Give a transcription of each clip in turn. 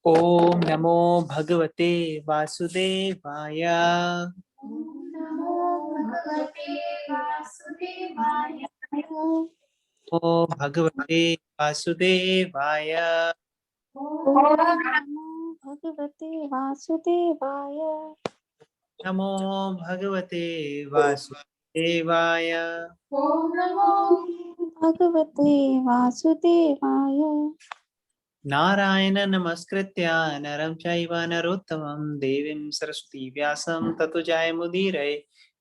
ओम नमो भगवते वासुदेवाय। ओम नमो भगवते वासुदेवाय। ओम भगवते वासुदेवाय। ओम नमो भगवते वासुदेवाय। नमो भगवते वासुदेवाय। ओम नमो भगवते वासुदेवाय। नारायण नमस्कृत्य नरं चैव नरोत्तमं देवीं सरस्वती व्यासं ततो जयमुदीरये।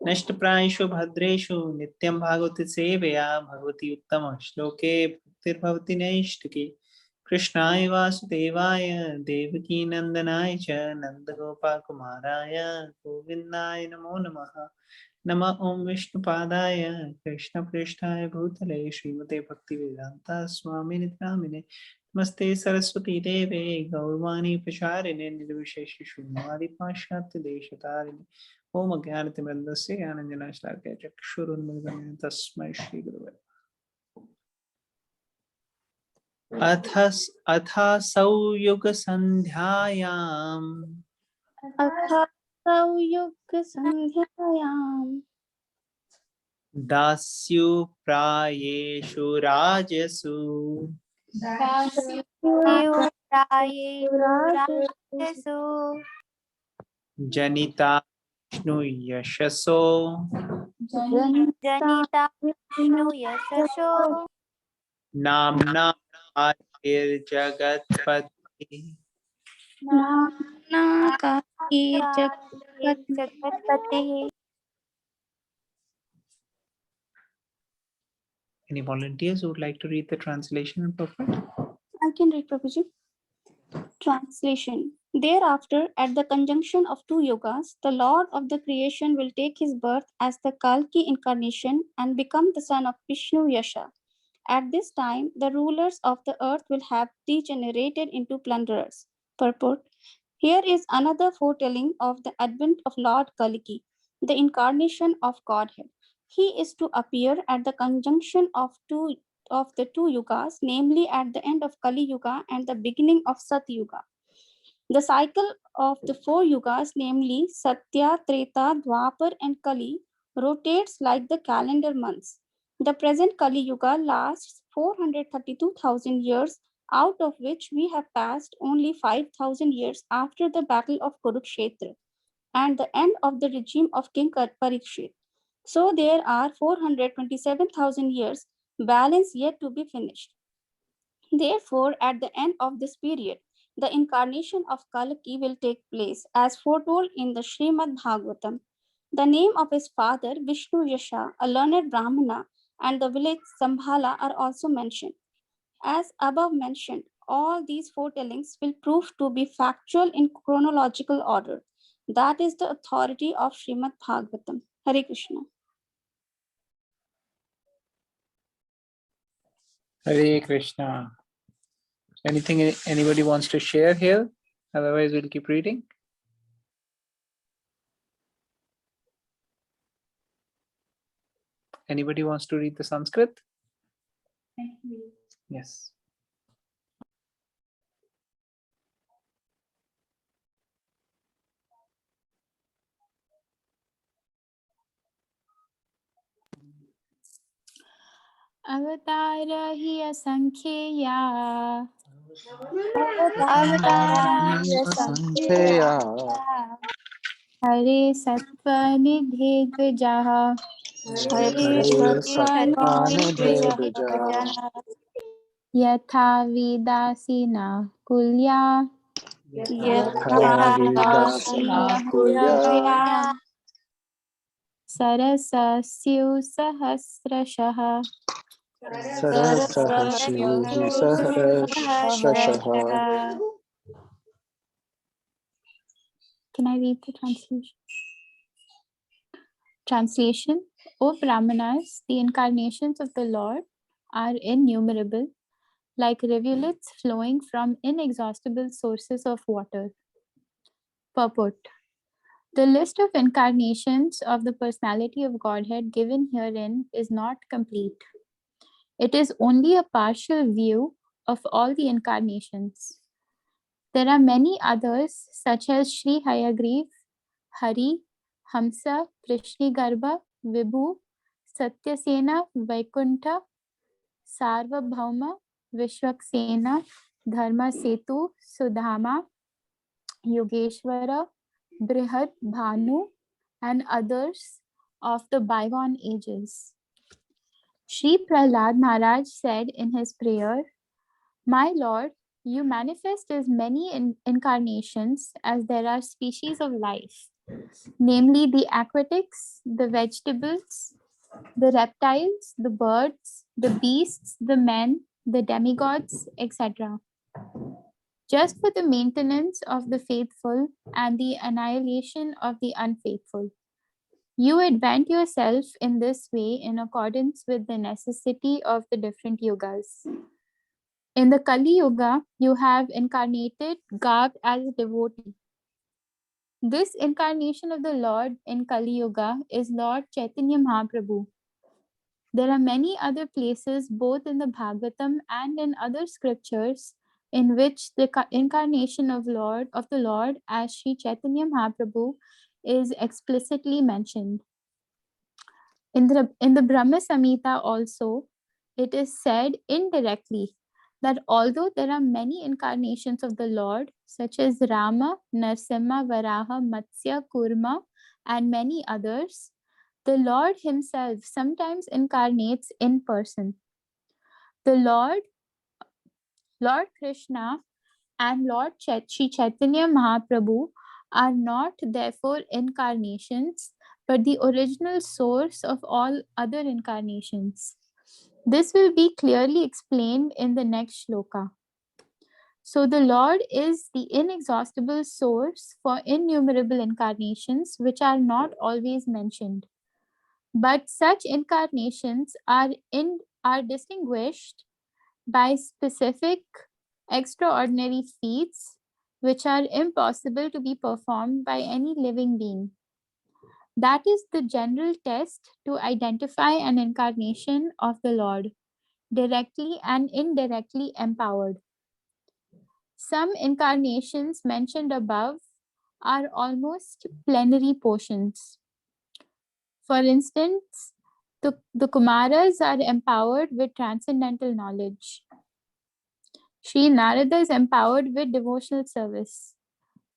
नष्टप्रायेषु भद्रेषु नित्यं भागवत सेवया भगवती उत्तम श्लोके भक्तिर्भवति नैष्टिकी। कृष्णाय वासुदेवाय देवकी नंदनाय च नंदगोपाकुमाराय गोविन्दाय नमो नमः। नमः ओं विष्णुपादाय कृष्णप्रेष्ठाय भूतले श्रीमते भक्तिवेदांता स्वामिने नामिने। नमस्ते सरस्वती देवे गौरवाणी प्रचारिणे निर्विशेष शून्यवादी पाश्चात्य देशतारिणे। ओम अज्ञानतिमिरन्दस्य ज्ञानञ्जनशलाकया चक्षुरुन्मिलितं तस्मै श्रीगुरवे अथ संध्यायाम् संध्यायाम् दास्यु प्रायेषु राजसु जनिता विष्णु यशसो जनिता नाम्ना आदिर्जगत्पति। नाम्ना जगत्पतिः। Any volunteers who would like to read the translation in purport? I can read, Prabhuji. Translation. Thereafter, at the conjunction of two yugas, the Lord of the creation will take his birth as the Kalki incarnation and become the son of Vishnu Yasha. At this time, the rulers of the earth will have degenerated into plunderers. Purport. Here is another foretelling of the advent of Lord Kalki, the incarnation of Godhead. He is to appear at the conjunction of the two yugas, namely at the end of Kali Yuga and the beginning of Sat Yuga. The cycle of the four yugas, namely Satya, Treta, Dwapar, and Kali, rotates like the calendar months. The present Kali Yuga lasts 432,000 years, out of which we have passed only 5,000 years after the battle of Kurukshetra and the end of the regime of King Parikshit. So there are 427,000 years balance yet to be finished. Therefore, at the end of this period, the incarnation of Kalki will take place as foretold in the Srimad Bhagavatam. The name of his father, Vishnu Yasha, a learned Brahmana, and the village Sambhala are also mentioned. As above mentioned, all these foretellings will prove to be factual in chronological order. That is the authority of Srimad Bhagavatam. Hare Krishna. Hare Krishna. Anything anybody wants to share here? Otherwise, we'll keep reading. Anybody wants to read the Sanskrit? Yes. अवतार हि असंख्येया हरे सत्त्वनिधे द्विजाः यथा विदासिना कुल्या सरसस्यु सहस्रशः Can I read the translation? Translation. O Brahmanas, the incarnations of the Lord are innumerable, like rivulets flowing from inexhaustible sources of water. Purport. The list of incarnations of the personality of Godhead given herein is not complete. It is only a partial view of all the incarnations. There are many others such as Sri Hayagriv, Hari, Hamsa, Prishnigarbha, Vibhu, Satyasena, Vaikuntha, Sarvabhauma, Vishwaksena, Dharma Setu, Sudhama, Yogeshwara, Brihat Bhanu, and others of the bygone ages. Sri Prahlad Maharaj said in his prayer, "My Lord, you manifest as many incarnations as there are species of life, namely the aquatics, the vegetables, the reptiles, the birds, the beasts, the men, the demigods, etc. Just for the maintenance of the faithful and the annihilation of the unfaithful. You advent yourself in this way in accordance with the necessity of the different yugas. In the Kali Yuga, you have incarnated garbed as a devotee. This incarnation of the Lord in Kali Yuga is Lord Chaitanya Mahaprabhu. There are many other places, both in the Bhagavatam and in other scriptures, in which the incarnation of the Lord as Sri Chaitanya Mahaprabhu is explicitly mentioned. In the Brahma Samhita also, it is said indirectly that although there are many incarnations of the Lord, such as Rama, Narsimha, Varaha, Matsya, Kurma, and many others, the Lord himself sometimes incarnates in person. The Lord Krishna and Lord Sri Chaitanya Mahaprabhu are not therefore incarnations, but the original source of all other incarnations. This will be clearly explained in the next shloka. So the Lord is the inexhaustible source for innumerable incarnations, which are not always mentioned. But such incarnations are distinguished by specific extraordinary feats which are impossible to be performed by any living being. That is the general test to identify an incarnation of the Lord, directly and indirectly empowered. Some incarnations mentioned above are almost plenary portions. For instance, the Kumaras are empowered with transcendental knowledge. Sri Narada is empowered with devotional service.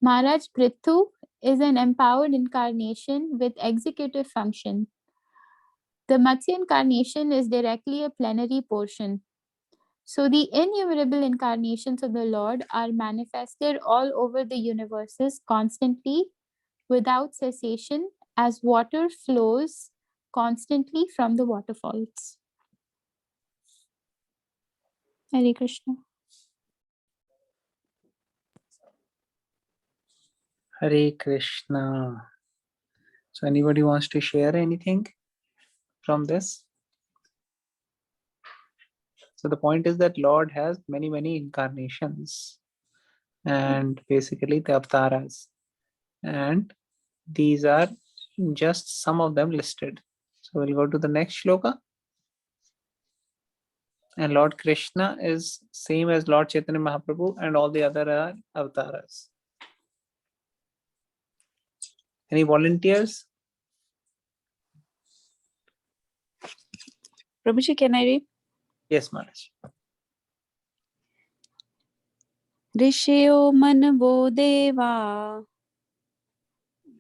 Maharaj Prithu is an empowered incarnation with executive function. The Matsya incarnation is directly a plenary portion. So the innumerable incarnations of the Lord are manifested all over the universes constantly, without cessation, as water flows constantly from the waterfalls. Hare Krishna. Hare Krishna. So anybody wants to share anything from this? So the point is that Lord has many, many incarnations and basically the avatars. And these are just some of them listed. So we'll go to the next shloka. And Lord Krishna is same as Lord Chaitanya Mahaprabhu and all the other are avatars. Any volunteers? Prabhuji, can I read? Yes, Maharaj. Rishyo manavo deva.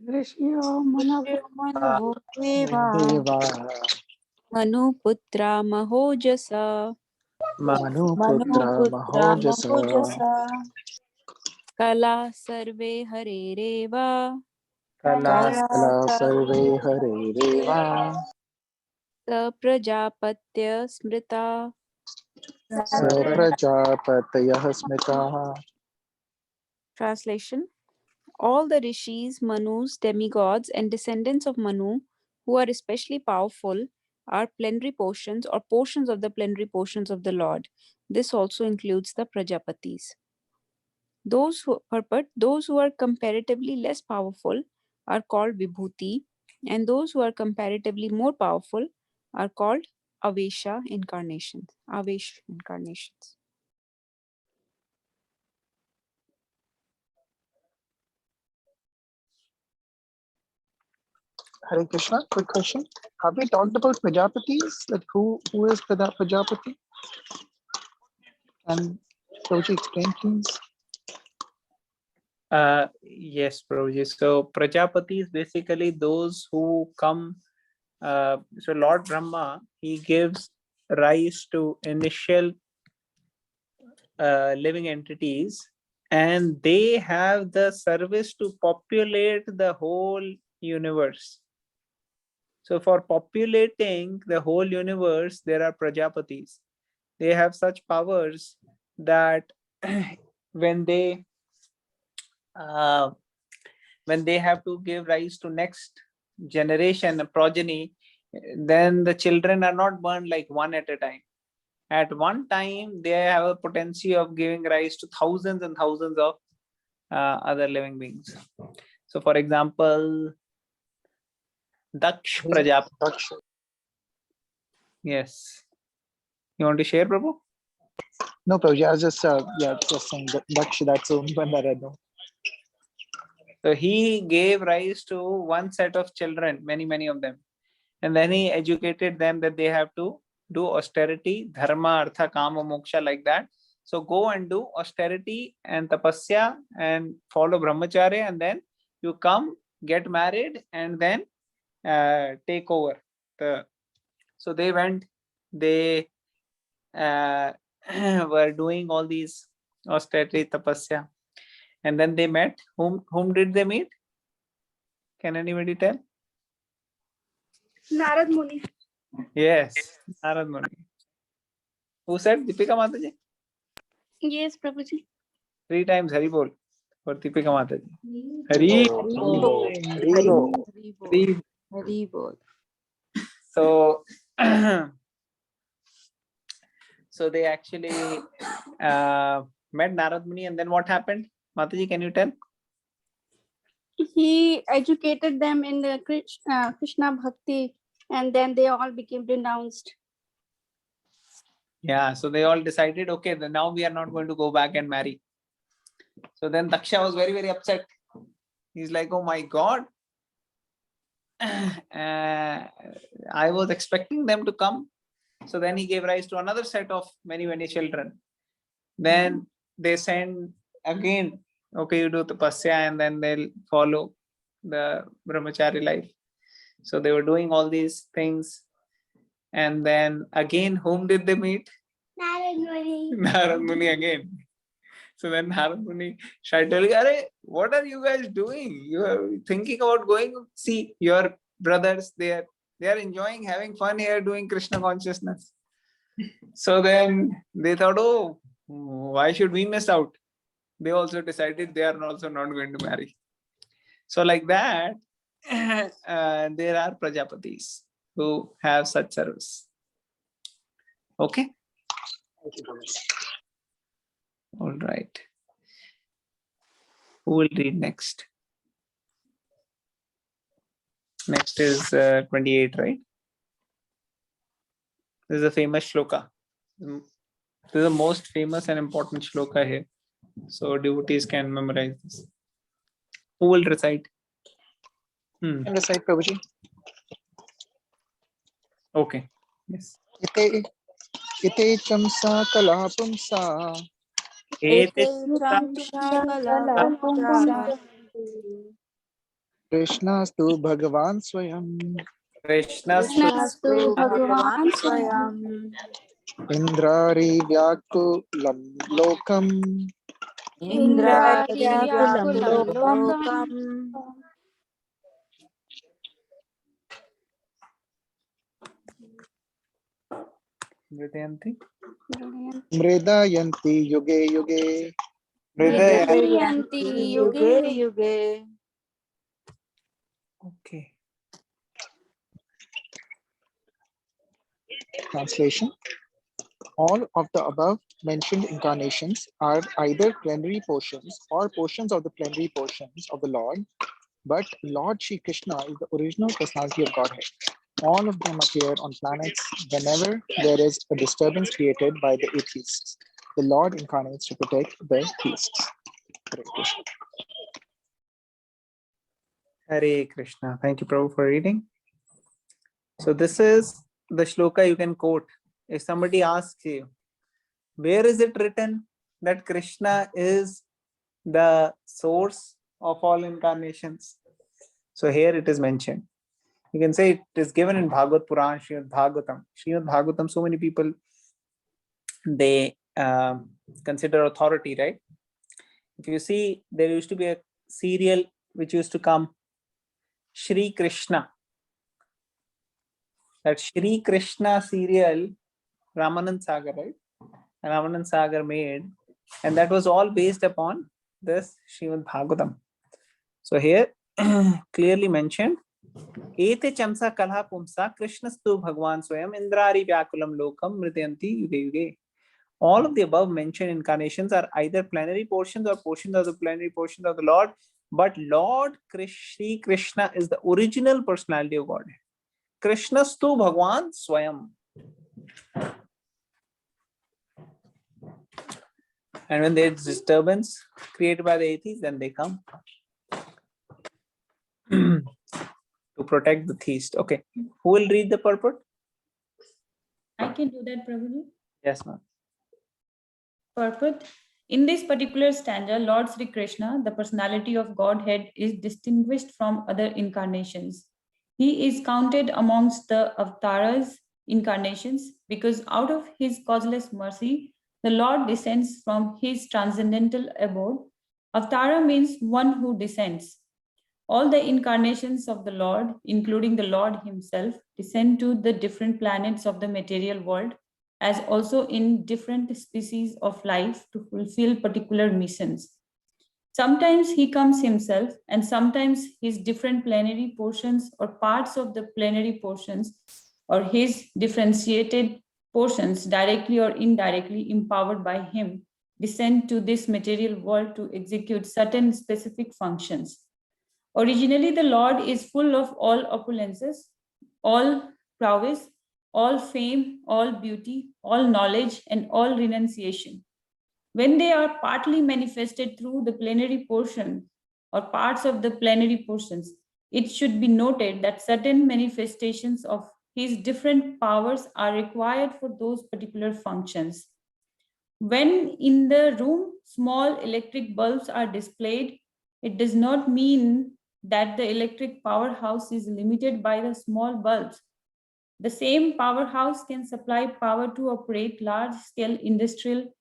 Rishyo manavo deva Manuputra mahojasa. Manuputra mahojasa Kala sarve harereva. Kalas. Kala sarve harereva Sa prajapatya smrita. Sa prajapatayah smitaha. Translation. All the rishis, manus, demigods, and descendants of Manu, who are especially powerful, are plenary portions or portions of the plenary portions of the Lord. This also includes the Prajapatis. Those who are comparatively less powerful are called Vibhuti, and those who are comparatively more powerful are called Avesha incarnations. Hare Krishna. Quick question. Have we talked about Prajapatis? Like who is Prajapati? And Prabhuji explain please. Yes, Prabhuji. So Prajapati is basically those who come. So Lord Brahma, he gives rise to initial living entities, and they have the service to populate the whole universe. So for populating the whole universe, there are Prajapatis. They have such powers that when they have to give rise to next generation, a progeny, then the children are not born like one at a time. At one time, they have a potency of giving rise to thousands and thousands of other living beings. So, for example, Daksh Prajapati. Daksh. Yes. You want to share, Prabhu? No, Prabhuji, I was just just saying that Daksh, that's the only one that I know. So he gave rise to one set of children, many of them. And then he educated them that they have to do austerity, dharma, artha, kama, moksha, like that. So go and do austerity and tapasya and follow brahmacharya, and then you come, get married, and then take over. So they went, they were doing all these austerity, tapasya. And then they met. Whom did they meet? Can anybody tell? Narad Muni. Yes, Narad Muni. Who said? Deepika Mataji? Yes, Prabhuji. 3 times Hari Bol for Deepika Mataji. Hari. Hari bol. So, so they actually met Narad Muni, and then what happened? Mataji, can you tell? He educated them in the Krishna Bhakti, and then they all became renounced. Yeah, so they all decided, okay, then now we are not going to go back and marry. So then Daksha was very upset. He's like, oh my God. I was expecting them to come. So then he gave rise to another set of many children. Then they send again, okay, you do tapasya, and then they'll follow the brahmachari life. So they were doing all these things. And then again, whom did they meet? Narad Muni. Narad Muni again. So then Narad Muni started telling, Arey, what are you guys doing? You are thinking about going, see your brothers, they are enjoying, having fun here, doing Krishna consciousness. So then they thought, oh, why should we miss out? They also decided they are also not going to marry. So like that, there are Prajapatis who have such service. Okay. All right. Who will read next? Next is 28, right? This is a famous shloka. This is the most famous and important shloka here. So devotees can memorize this. Who will recite? And recite, Prabhuji. Okay. Yes. Ite chamsa kalapumsa. Krishnastu Bhagavan Swayam. Krishnastu Bhagavan Swayam. Indrari Vyakulam Lokam. Indradiyakulam lokam. Mridayanti Yuge Yuge. Mridayanti yuge yuge. Okay. Translation. All of the above mentioned incarnations are either plenary portions or portions of the plenary portions of the Lord, but Lord Shri Krishna is the original personality of Godhead. All of them appear on planets whenever there is a disturbance created by the atheists. The Lord incarnates to protect the theists. Hare Krishna. Hare Krishna. Thank you, Prabhu, for reading. So this is the shloka you can quote. If somebody asks you, where is it written that Krishna is the source of all incarnations? So here it is mentioned. You can say it is given in Bhagavad Puran, Srimad Bhagavatam. Srimad Bhagavatam, so many people, they consider authority, right? If you see, there used to be a serial which used to come, Shri Krishna. That Shri Krishna serial, Ramanand Sagar, right? Ramanand Sagar made, and that was all based upon this Srimad Bhagavatam. So here clearly mentioned, Ete chamsa kalha pumsa Krishnastu Bhagwan Swayam Indrari Vyakulam Lokam Mridyanti Yuge Yuge. All of the above mentioned incarnations are either plenary portions or portions of the plenary portions of the Lord, but Lord Shri Krishna is the original personality of God. Krishnastu Bhagwan Swayam. And when there is disturbance created by the atheists, then they come to protect the theist. Okay, who will read the purport? I can do that, Prabhuji. Yes, ma'am. Purport. In this particular stanza, Lord Sri Krishna, the personality of Godhead, is distinguished from other incarnations. He is counted amongst the avatars incarnations because out of his causeless mercy, the Lord descends from his transcendental abode. Avatara means one who descends. All the incarnations of the Lord, including the Lord himself, descend to the different planets of the material world, as also in different species of life to fulfill particular missions. Sometimes he comes himself, and sometimes his different plenary portions or parts of the plenary portions or his differentiated portions, directly or indirectly empowered by him, descend to this material world to execute certain specific functions. Originally, the Lord is full of all opulences, all prowess, all fame, all beauty, all knowledge, and all renunciation. When they are partly manifested through the plenary portion or parts of the plenary portions, it should be noted that certain manifestations of his different powers are required for those particular functions. When in the room small electric bulbs are displayed, it does not mean that the electric powerhouse is limited by the small bulbs. The same powerhouse can supply power to operate large-scale industrial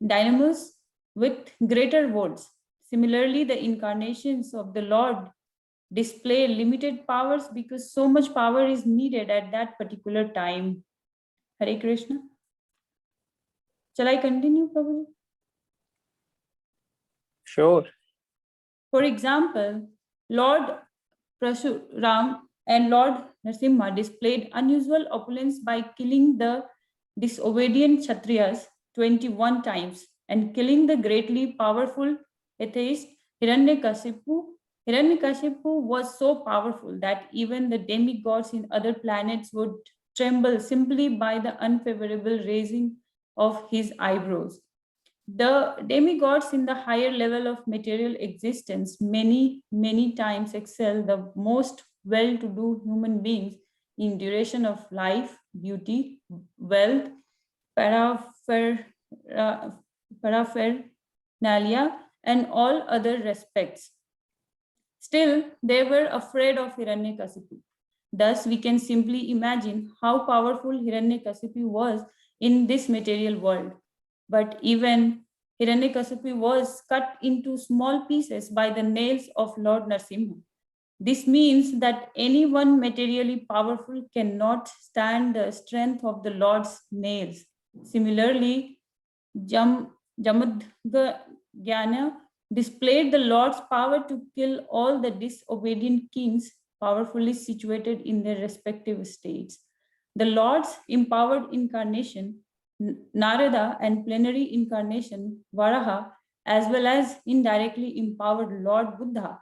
dynamos with greater volts. Similarly, the incarnations of the Lord display limited powers because so much power is needed at that particular time. Hare Krishna. Shall I continue, Prabhuji? Sure. For example, Lord Parashuram and Lord Narasimha displayed unusual opulence by killing the disobedient Kshatriyas 21 times and killing the greatly powerful atheist Hiranyakashipu. Hiranyakashipu was so powerful that even the demigods in other planets would tremble simply by the unfavorable raising of his eyebrows. The demigods in the higher level of material existence many times excel the most well-to-do human beings in duration of life, beauty, wealth, paraphernalia, and all other respects. Still, they were afraid of Hiranyakasipu. Thus, we can simply imagine how powerful Hiranyakasipu was in this material world. But even Hiranyakasipu was cut into small pieces by the nails of Lord Narasimha. This means that anyone materially powerful cannot stand the strength of the Lord's nails. Similarly, Jamadgyana displayed the Lord's power to kill all the disobedient kings powerfully situated in their respective states. The Lord's empowered incarnation, Narada, and plenary incarnation, Varaha, as well as indirectly empowered Lord Buddha,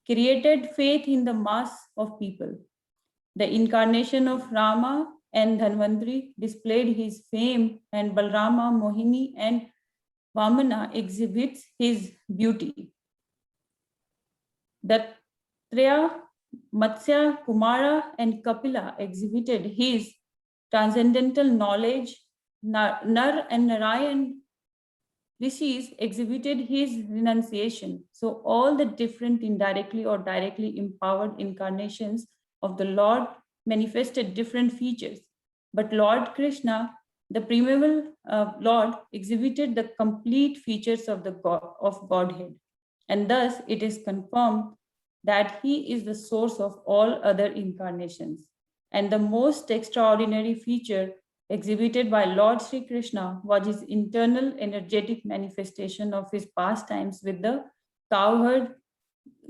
created faith in the mass of people. The incarnation of Rama and Dhanvantari displayed his fame, and Balrama, Mohini, and Vamana exhibits his beauty. Dattatreya, Matsya, Kumara, and Kapila exhibited his transcendental knowledge. Nar and Narayan Rishis exhibited his renunciation. So all the different indirectly or directly empowered incarnations of the Lord manifested different features. But Lord Krishna, the primeval Lord, exhibited the complete features of the Godhead. And thus it is confirmed that he is the source of all other incarnations. And the most extraordinary feature exhibited by Lord Sri Krishna was his internal energetic manifestation of his pastimes with the cowherd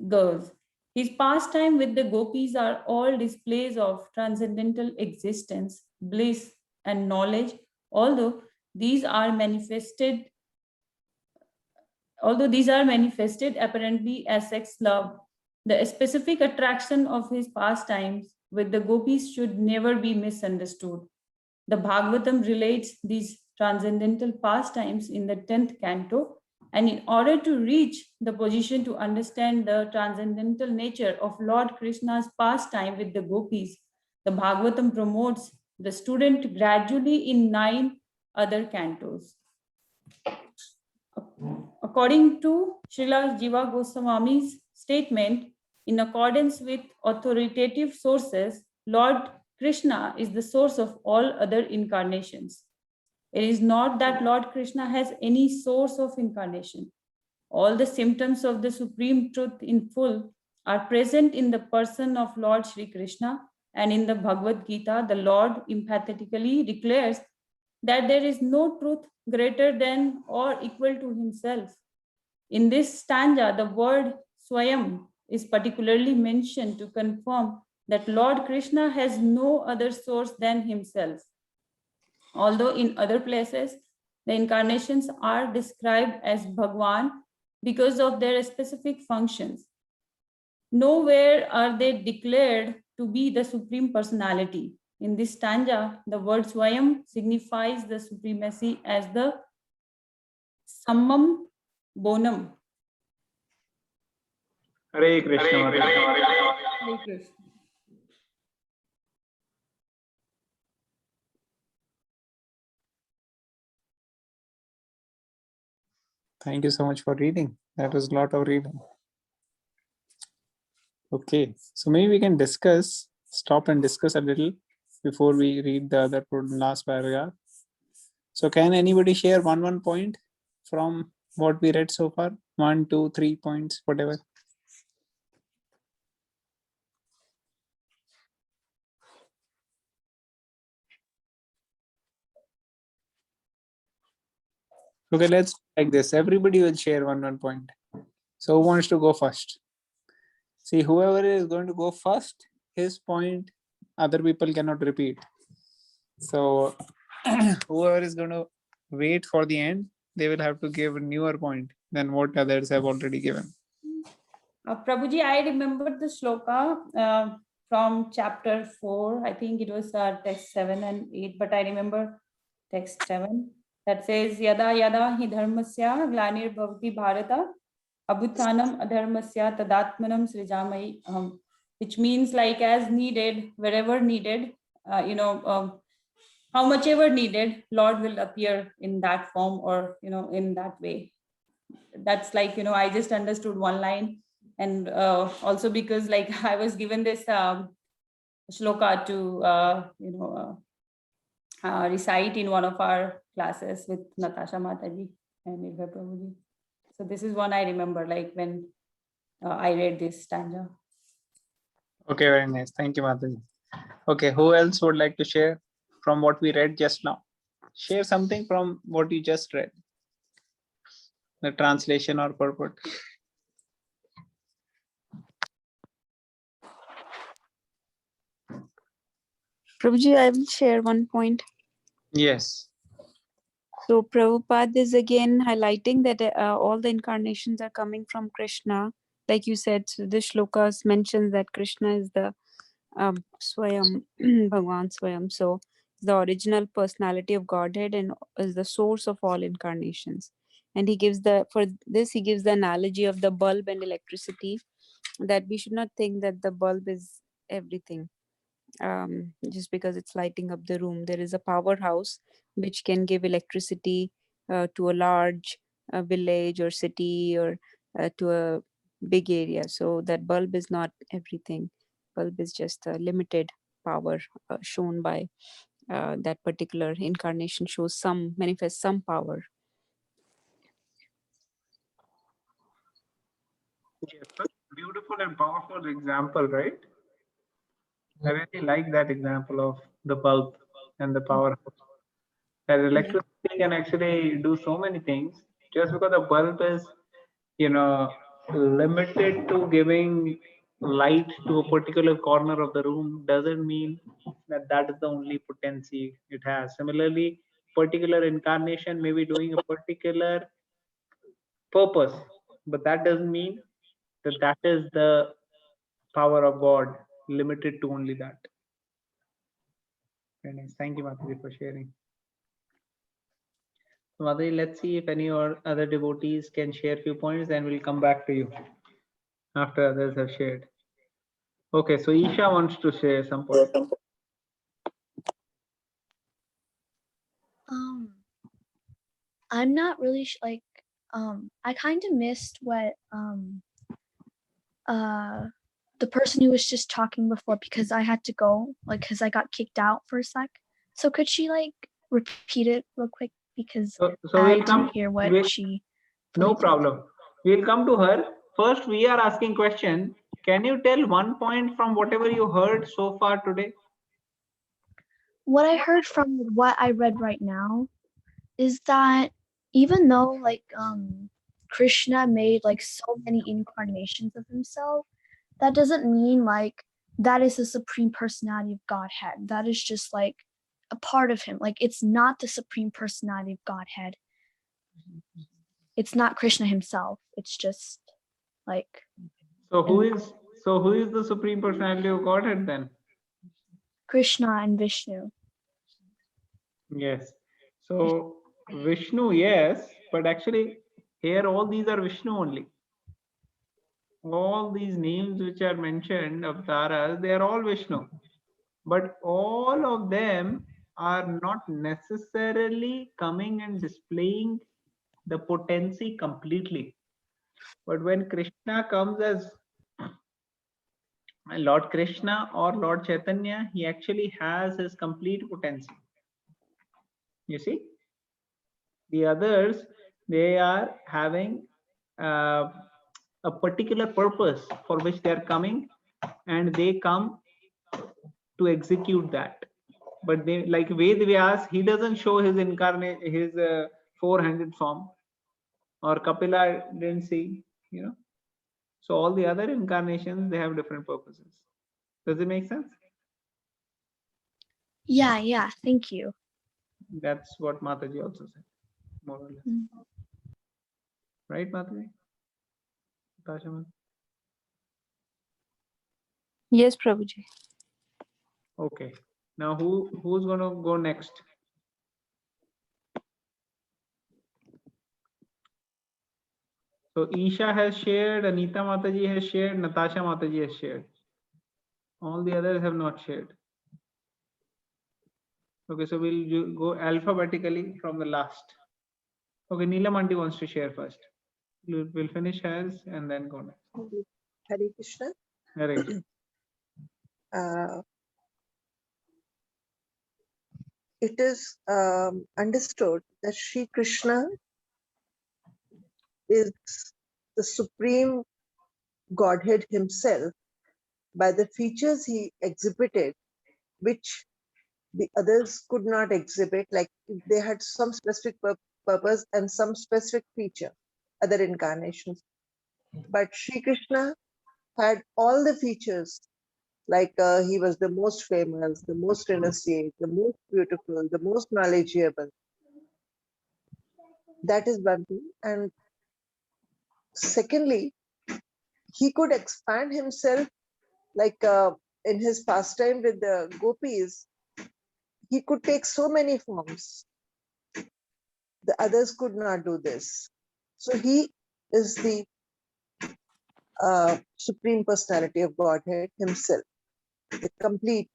girls. His pastime with the gopis are all displays of transcendental existence, bliss, and knowledge, although these are manifested apparently as sex love. The specific attraction of his pastimes with the gopis should never be misunderstood. The Bhagavatam relates these transcendental pastimes in the 10th canto, and in order to reach the position to understand the transcendental nature of Lord Krishna's pastime with the gopis, the Bhagavatam promotes the student gradually in 9 other cantos. According to Srila Jiva Goswami's statement, in accordance with authoritative sources, Lord Krishna is the source of all other incarnations. It is not that Lord Krishna has any source of incarnation. All the symptoms of the supreme truth in full are present in the person of Lord Sri Krishna, and in the Bhagavad Gita, the Lord emphatically declares that there is no truth greater than or equal to himself. In this stanza, the word Swayam is particularly mentioned to confirm that Lord Krishna has no other source than himself. Although in other places, the incarnations are described as Bhagwan because of their specific functions. Nowhere are they declared to be the Supreme Personality. In this stanza, the word Swayam signifies the supremacy as the Sammam Bonam. Hare Krishna. Hare Krishna. Thank you so much for reading. That was a lot of reading. Okay, so maybe we can stop and discuss a little before we read the other last paragraph. So can anybody share one point from what we read so far? 1, 2, 3 points, whatever. Okay, let's like this. Everybody will share one point. So who wants to go first? See, whoever is going to go first, his point, other people cannot repeat. So whoever is going to wait for the end, they will have to give a newer point than what others have already given. Prabhuji, I remember the shloka from chapter 4. I think it was text 7 and 8, but I remember text 7 that says Yada Yada Hi Dharmasya Glanir Bhavati Bharata Abhuthanam Adharmasya Tadatmanam Srijamai, which means like as needed, wherever needed, how much ever needed, Lord will appear in that form or, in that way. That's like, I just understood one line. And also because like I was given this shloka to, recite in one of our classes with Natasha Mataji and Nirbhay Prabhuji. So this is one I remember, like when I read this stanza. Okay, very nice. Thank you, Mataji. Okay, who else would like to share from what we read just now? Share something from what you just read. The translation or purport. Prabhuji, I will share one point. Yes. So Prabhupada is again highlighting that all the incarnations are coming from Krishna. Like you said, so this shlokas mentions that Krishna is the Swayam, Bhagwan Swayam. So the original personality of Godhead and is the source of all incarnations. And he gives the analogy of the bulb and electricity, that we should not think that the bulb is everything. Just because it's lighting up the room, there is a powerhouse which can give electricity to a large village or city, or to a big area. So that bulb is not everything. Bulb is just a limited power shown by that particular incarnation, shows some, manifests some power. Yes, such beautiful and powerful example, right? I really like that example of the bulb and the powerhouse. That electricity can actually do so many things. Just because the bulb is, limited to giving light to a particular corner of the room doesn't mean that that is the only potency it has. Similarly, particular incarnation may be doing a particular purpose, but that doesn't mean that that is the power of God limited to only that. Very nice. Thank you, Mataji, for sharing. Mataji, let's see if any or other devotees can share few points, then we'll come back to you after others have shared. Okay, so Isha wants to share some points. I'm not really I kind of missed what the person who was just talking before, because I had to go, because I got kicked out for a sec. So could she repeat it real quick, because So I we'll come. didn't hear what she. No problem. We'll come to her. First, we are asking question. Can you tell one point from whatever you heard so far today? What I heard from what I read right now is that even though Krishna made so many incarnations of himself, that doesn't mean that is the supreme personality of Godhead. That is just a part of him. It's not the supreme personality of Godhead. It's not Krishna himself. It's just So who is the supreme personality of Godhead then? Krishna and Vishnu. Yes. So Vishnu, yes, but actually here all these are Vishnu only. All these names which are mentioned, avatars, they are all Vishnu. But all of them are not necessarily coming and displaying the potency completely. But when Krishna comes as Lord Krishna or Lord Chaitanya, he actually has his complete potency. You see, the others, they are having a particular purpose for which they are coming, and they come to execute that. But they, like Ved Vyas, he doesn't show his his four-handed form, or Kapila didn't see, So all the other incarnations, they have different purposes. Does it make sense? Yeah, thank you. That's what Mataji also said, more or less. Right, Mataji? Natasha Mataji? Yes, Prabhuji. Okay. Now who's gonna go next? So Isha has shared, Anita Mataji has shared, Natasha Mataji has shared. All the others have not shared. Okay, so we'll go alphabetically from the last. Okay, Neelam Aunty wants to share first. We'll finish hers and then go next. Hare Krishna. Hare Krishna. It is understood that Sri Krishna is the supreme Godhead himself by the features he exhibited, which the others could not exhibit, like they had some specific purpose and some specific feature, other incarnations. But Sri Krishna had all the features, like he was the most famous, the most renunciate, the most beautiful, the most knowledgeable. That is one thing. And secondly, he could expand himself, like in his pastime with the gopis, he could take so many forms. The others could not do this. So he is the Supreme Personality of Godhead himself, the complete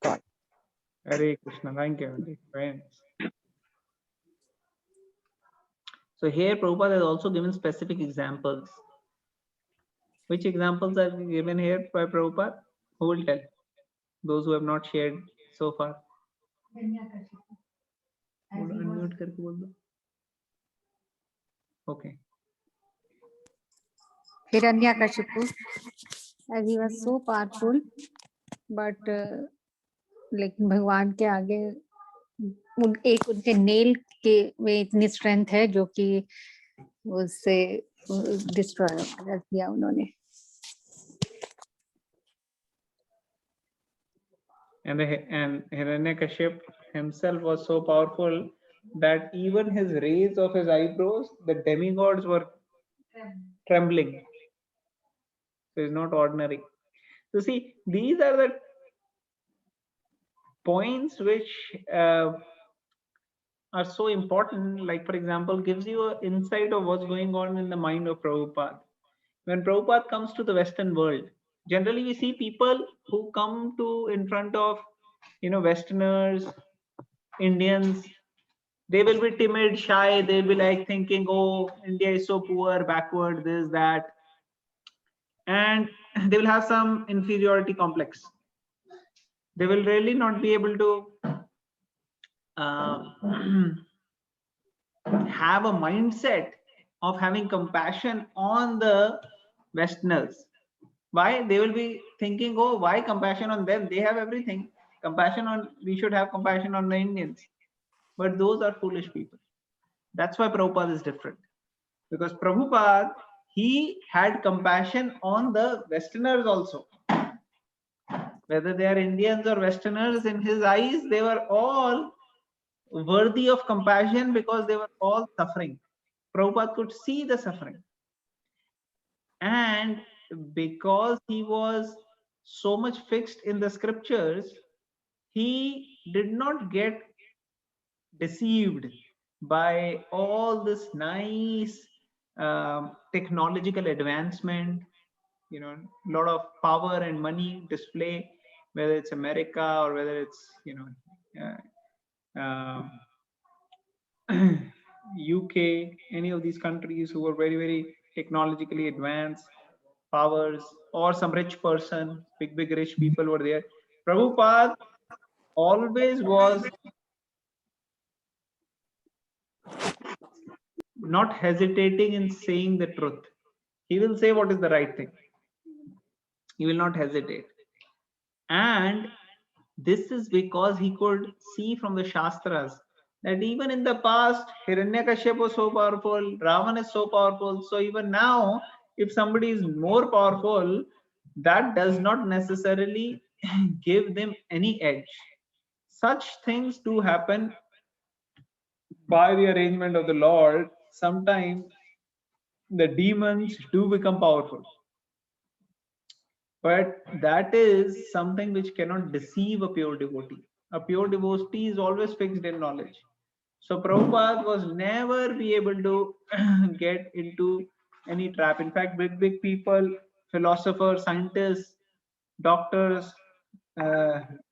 God. Hare Krishna. Thank you. Very nice. So here Prabhupada has also given specific examples. Which examples are given here by Prabhupada? Who will tell? Those who have not shared so far. Unmute करके बोल दो. Okay. Hiranyakashipu, as he was so powerful, but लेकिन भगवान के आगे एक उनके nail के में इतनी स्ट्रेंथ है जो कि उससे डिस्ट्रॉय कर दिया उन्होंने. And Hiranyakashipu himself was so powerful that even his raise of his eyebrows, the demigods were trembling. So it's not ordinary. So see, these are the points which are so important. Like for example, gives you an insight of what's going on in the mind of Prabhupada. When Prabhupada comes to the Western world, generally we see people who come to in front of Westerners, Indians, they will be timid, shy, they'll be like thinking, oh, India is so poor, backward, this, that, and they will have some inferiority complex. They will really not be able to have a mindset of having compassion on the Westerners. Why? They will be thinking, oh, why compassion on them? They have everything. We should have compassion on the Indians. But those are foolish people. That's why Prabhupada is different. Because Prabhupada, he had compassion on the Westerners also. Whether they are Indians or Westerners, in his eyes, they were all worthy of compassion because they were all suffering. Prabhupada could see the suffering. And because he was so much fixed in the scriptures, he did not get deceived by all this nice technological advancement, a lot of power and money display, whether it's America or whether it's UK, any of these countries who are very, very technologically advanced powers, or some rich person, big rich people were there. Prabhupada always was not hesitating in saying the truth. He will say what is the right thing. He will not hesitate. And this is because he could see from the Shastras that even in the past, Hiranyakashipu was so powerful, Ravan is so powerful. So even now, if somebody is more powerful, that does not necessarily give them any edge. Such things do happen by the arrangement of the Lord. Sometimes the demons do become powerful. But that is something which cannot deceive a pure devotee. A pure devotee is always fixed in knowledge. So Prabhupada was never be able to get into any trap. In fact, big people, philosophers, scientists, doctors,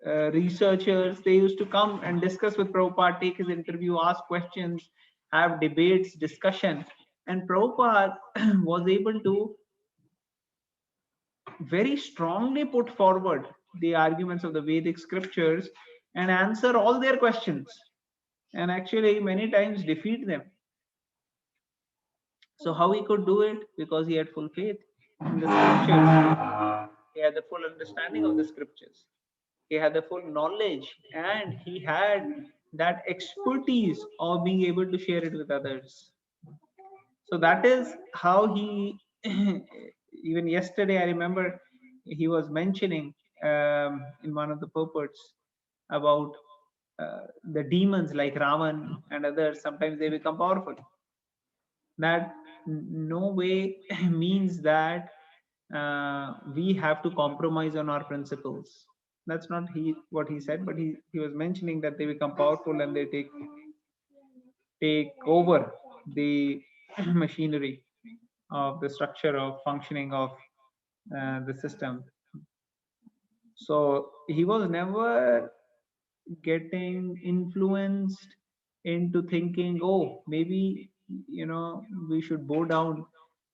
researchers, they used to come and discuss with Prabhupada, take his interview, ask questions, have debates, discussion. And Prabhupada was able to very strongly put forward the arguments of the Vedic scriptures and answer all their questions, and actually many times defeat them. So how he could do it? Because he had full faith in the scriptures. He had the full understanding of the scriptures. He had the full knowledge, and he had that expertise of being able to share it with others. So that is how he even yesterday, I remember he was mentioning in one of the purports about the demons like Ravan and others. Sometimes they become powerful. That no way means that we have to compromise on our principles. That's not what he said, but he was mentioning that they become powerful and they take over the machinery. of the structure of functioning of the system. So he was never getting influenced into thinking, oh, maybe, you know, we should bow down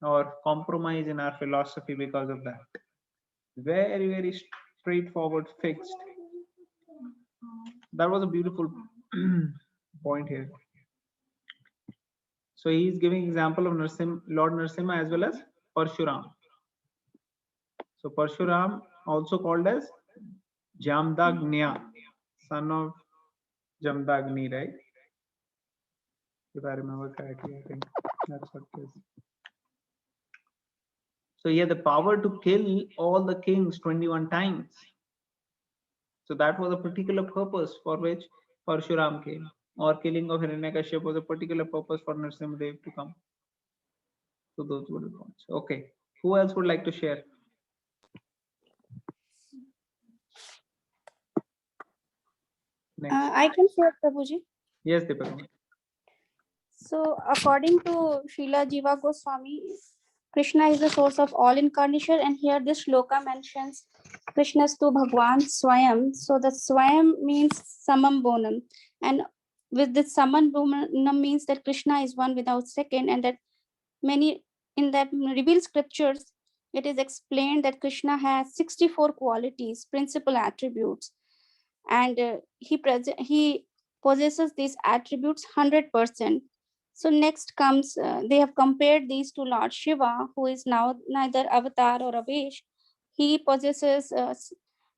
or compromise in our philosophy because of that. Very, very straightforward, fixed. That was a beautiful point here. So he is giving example of Lord Narasimha as well as Parshuram. So Parshuram, also called as Jamdagnya, son of Jamdagni, right? If I remember correctly, I think that's what it is. So he had the power to kill all the kings 21 times. So that was a particular purpose for which Parshuram came. Or killing of Hiranyakashipu was a particular purpose for Narasimhadev to come. So those were the points. Okay. Who else would like to share? Next. I can share, Prabhuji. Yes, Deepak. So, according to Srila Jiva Goswami, Krishna is the source of all incarnation, and here this shloka mentions Krishna's to Bhagwan Swayam. So, the Swayam means Samam Bonam, and with this Samam Bonam means that Krishna is one without second, and that many in that revealed scriptures it is explained that Krishna has 64 qualities, principal attributes, and he possesses these attributes 100%. So next comes, they have compared these to Lord Shiva, who is now neither avatar or Avesh. He possesses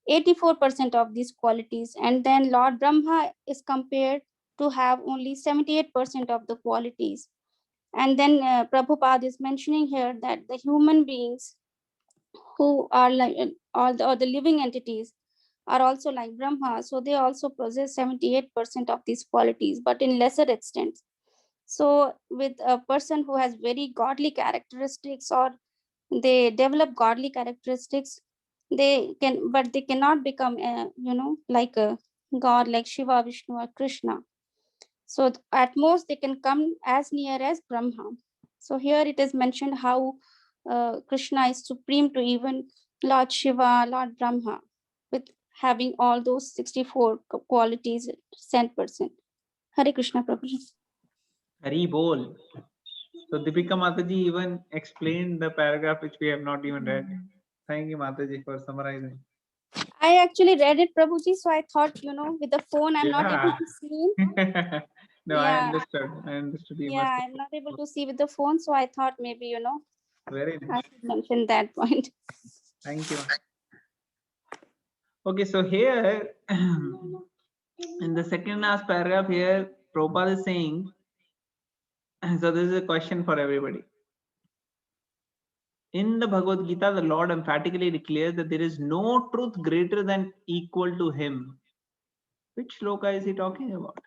84% of these qualities. And then Lord Brahma is compared to have only 78% of the qualities. And then Prabhupada is mentioning here that the human beings who are like all the living entities are also like Brahma. So they also possess 78% of these qualities, but in lesser extent. So with a person who has very godly characteristics, or they develop godly characteristics, they can, but they cannot become, like a god like Shiva, Vishnu, or Krishna. So at most they can come as near as Brahma. So here it is mentioned how Krishna is supreme to even Lord Shiva, Lord Brahma, with having all those 64 qualities 10%. Hare Krishna, Prabhuji. Hari Bol. So Deepika Mataji even explained the paragraph which we have not even read. Thank you, Mataji, for summarizing. I actually read it, Prabhuji, so I thought, with the phone I'm not able to see. No, Yeah. I understood. You Yeah, must I'm not able to see with the phone, so I thought maybe, Very I nice. should mention that point. Thank you. Okay, so here in the second last paragraph here, Prabhupada is saying, so this is a question for everybody. In the Bhagavad Gita, the Lord emphatically declares that there is no truth greater than equal to him. Which shloka is he talking about?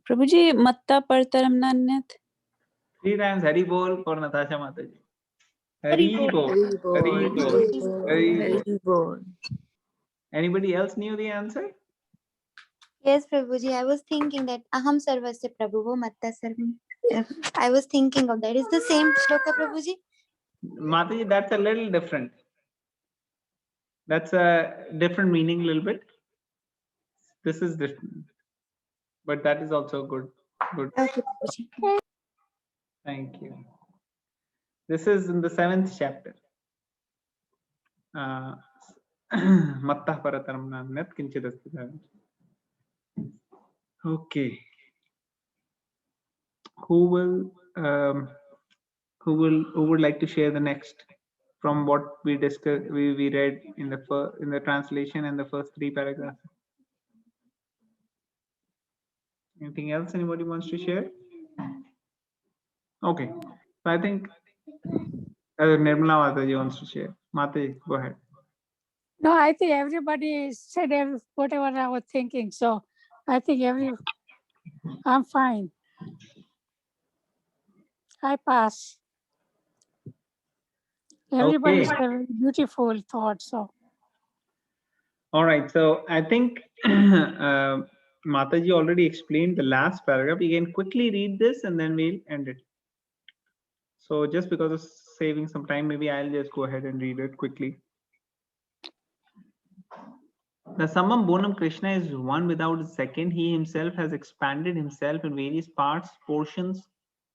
Prabhuji, Matta Partaram Nanyat. 3 times Hari Bol for Natasha Mataji. Hari Bol. Hari Bol. Hari Bol. Anybody else knew the answer? Yes, Prabhuji, I was thinking that Aham Sarvasya Prabhuvo Matta Sarvam. I was thinking of that. Is the same shloka, Prabhuji? Mataji, that's a little different. That's a different meaning a little bit. This is different. But that is also good. Good. Okay, Prabhuji. Thank you. This is in the 7th chapter. Mattah Parataram Nanyat Kinchidasthi. Okay. Who would like to share the next from what we discussed, we read in the translation and the first 3 paragraphs? Anything else anybody wants to share? Okay. So I think Nirmala Mataji wants to share. Mataji, go ahead. No, I think everybody said whatever I was thinking. So I think I'm fine. I pass. Everybody's Okay. having beautiful thoughts. So All right. So I think Mataji already explained the last paragraph. You can quickly read this and then we'll end it. So just because of saving some time, maybe I'll just go ahead and read it quickly. The summum bonum Krishna is one without a second. He himself has expanded himself in various parts, portions,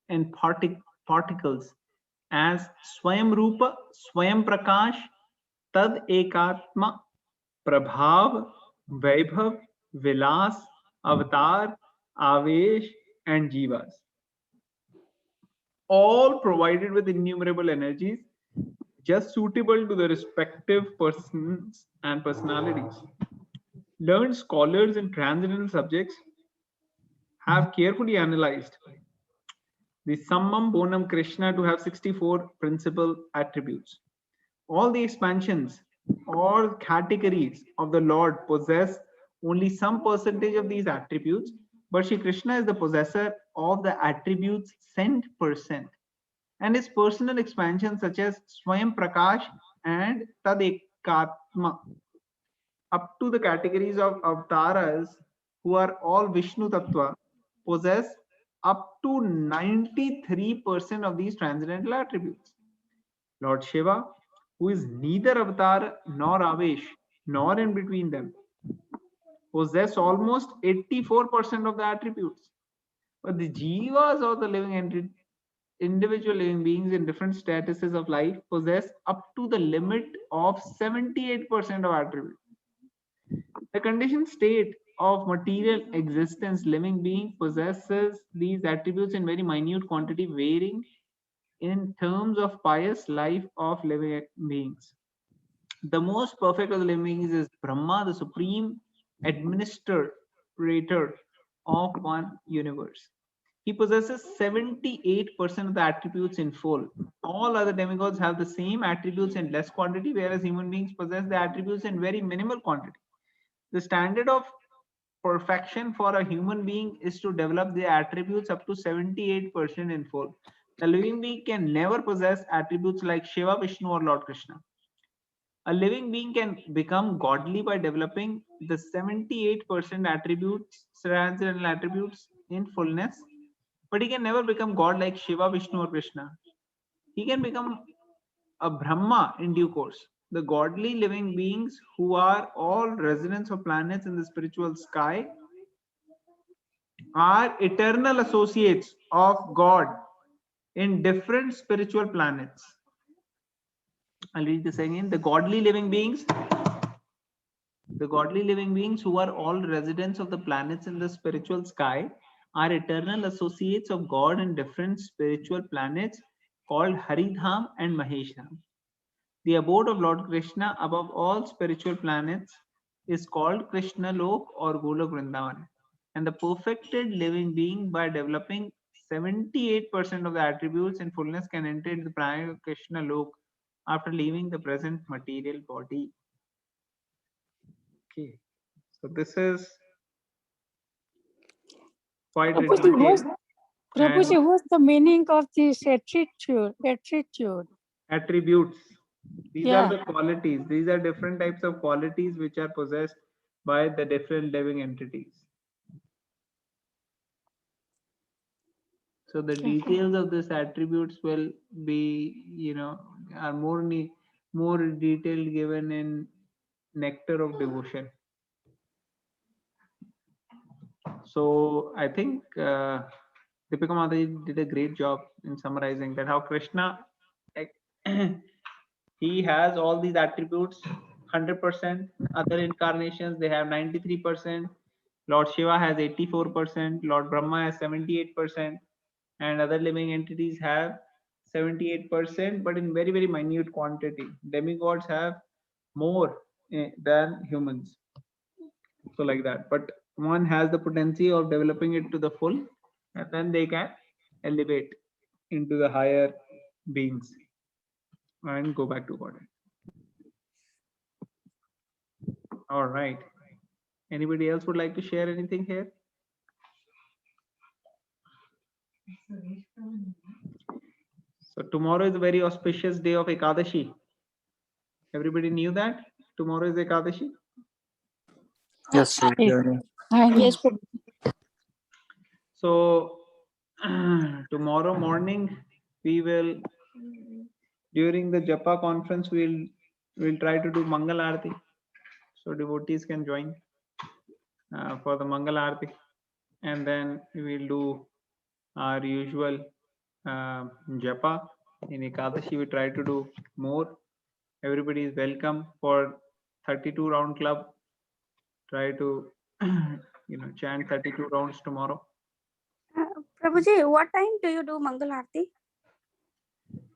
and particles as Swayam Rupa, Swayam Prakash, Tad Ekatma, Prabhav, Vaibhav, Vilas, Avatar, Avesh, and Jivas. All provided with innumerable energies, just suitable to the respective persons and personalities. Learned scholars in transcendental subjects have carefully analyzed the summum bonum Krishna to have 64 principal attributes. All the expansions or categories of the Lord possess only some percentage of these attributes, but Shri Krishna is the possessor of the attributes cent%. And his personal expansions such as Swayam Prakash and Tadekatma, up to the categories of avatars who are all Vishnu Tattva, possess up to 93% of these transcendental attributes. Lord Shiva, who is neither avatar nor Avesh, nor in between them, possess almost 84% of the attributes. But the jivas or the living individual living beings in different statuses of life possess up to the limit of 78% of attributes. The conditioned state of material existence, living being possesses these attributes in very minute quantity, varying in terms of pious life of living beings. The most perfect of the living beings is Brahma, the supreme administrator of one universe. He possesses 78% of the attributes in full. All other demigods have the same attributes in less quantity, whereas human beings possess the attributes in very minimal quantity. The standard of perfection for a human being is to develop the attributes up to 78% in full. The living being can never possess attributes like Shiva, Vishnu, or Lord Krishna. A living being can become godly by developing the 78% attributes, transcendental attributes in fullness, but he can never become God like Shiva, Vishnu, or Krishna. He can become a Brahma in due course. The godly living beings who are all residents of planets in the spiritual sky are eternal associates of God in different spiritual planets. I'll read this again. The godly living beings who are all residents of the planets in the spiritual sky are eternal associates of God in different spiritual planets called Haridham and Mahesham. The abode of Lord Krishna above all spiritual planets is called Krishna Lok or Golok Vrindavan. And the perfected living being, by developing 78% of the attributes in fullness, can enter into the planet of Krishna Lok after leaving the present material body. Okay, so this is quite a detail. Prabhuji, what's the meaning of this attitude? Attributes. These Yeah. are the qualities. These are different types of qualities which are possessed by the different living entities. So the details of these attributes will be, are more detailed given in Nectar of Devotion. So I think Deepika Mataji did a great job in summarizing that how Krishna, he has all these attributes 100%. Other incarnations, they have 93%. Lord Shiva has 84%. Lord Brahma has 78%. And other living entities have 78%, but in very, very minute quantity. Demigods have more than humans. So like that. But one has the potency of developing it to the full, and then they can elevate into the higher beings and go back to Godhead. All right. Anybody else would like to share anything here? So tomorrow is a very auspicious day of Ekadashi. Everybody knew that? Tomorrow is Ekadashi? Yes, sir. Yes, Prabhu. So tomorrow morning we will, during the Japa conference, we'll try to do Mangal Aarti, so devotees can join for the Mangal Aarti, and then we will do our usual Japa. In Ekadashi we try to do more. Everybody is welcome for 32 round club. Try to chant 32 rounds tomorrow. Prabhuji, what time do you do Mangal Aarti?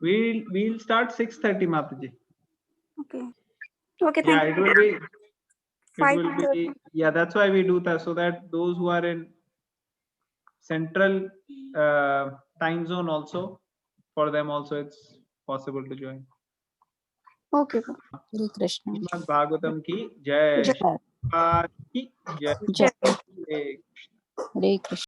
We'll start 6:30, Mataji. Okay. Okay, Yeah, thank it you. will be. It 5 will be. Yeah, that's why we do that, so that those who are in central time zone also, for them also it's possible to join. Okay. Hare Krishna. Srimad Bhagavatam ki jai. Jai. Shri Prabhupada ki jai. Jai. Hare Hare Krishna.